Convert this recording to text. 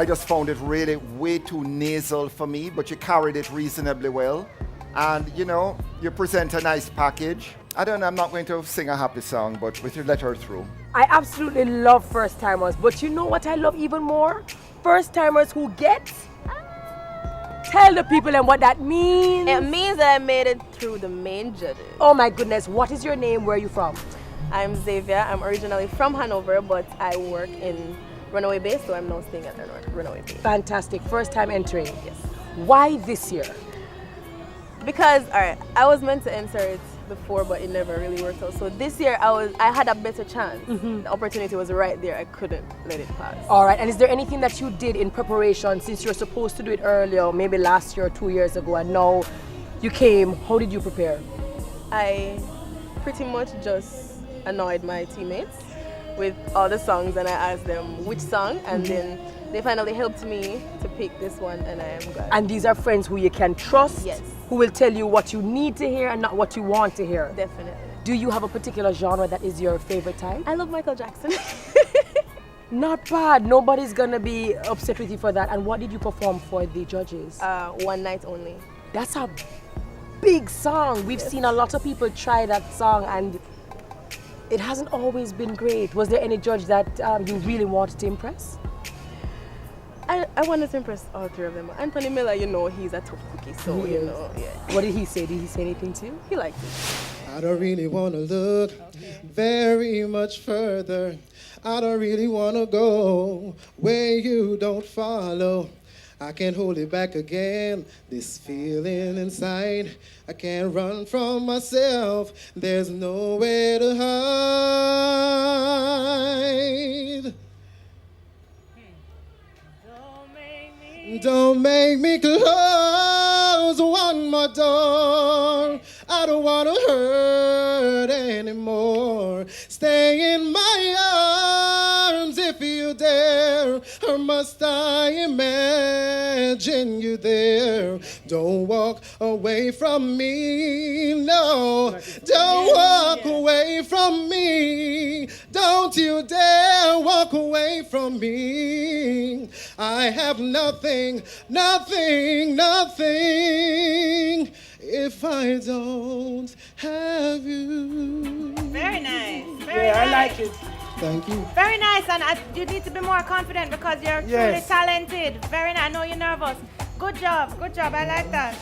I just found it really way too nasal for me, but you carried it reasonably well. And you know, you present a nice package. I don't know, I'm not going to sing a happy song, but we should let her through. I absolutely love first timers, but you know what I love even more? First timers who get. Tell the people and what that means. It means that I made it through the main judges. Oh my goodness, what is your name? Where are you from? I'm Xavier. I'm originally from Hanover, but I work in Runaway Bay, so I'm now staying at Runaway Bay. Fantastic, first time entering. Yes. Why this year? Because, all right, I was meant to enter it before, but it never really worked out. So this year, I had a better chance. The opportunity was right there. I couldn't let it pass. All right, and is there anything that you did in preparation since you're supposed to do it earlier, maybe last year or 2 years ago, and now you came? How did you prepare? I pretty much just annoyed my teammates with all the songs, and I asked them which song, and then they finally helped me to pick this one, and I am glad. And these are friends who you can trust? Yes. Who will tell you what you need to hear and not what you want to hear? Definitely. Do you have a particular genre that is your favorite type? I love Michael Jackson. Not bad. Nobody's gonna be upset with you for that. And what did you perform for the judges? One Night Only. That's a big song. We've seen a lot of people try that song and it hasn't always been great. Was there any judge that you really wanted to impress? I wanted to impress all three of them. Anthony Miller, you know, he's a tough cookie, so you know, yeah. What did he say? Did he say anything too? He liked it. I don't really want to look very much further. I don't really want to go where you don't follow. I can't hold it back again, this feeling inside. I can't run from myself, there's nowhere to hide. Don't make me close one more door. I don't want to hurt anymore. Stay in my arms if you dare. Or must I imagine you there? Don't walk away from me, no. Don't walk away from me. Don't you dare walk away from me. I have nothing, nothing, nothing if I don't have you. Very nice. Very nice. I like it. Thank you. Very nice, and you need to be more confident because you're truly talented. Very nice. I know you're nervous. Good job. Good job. I like that.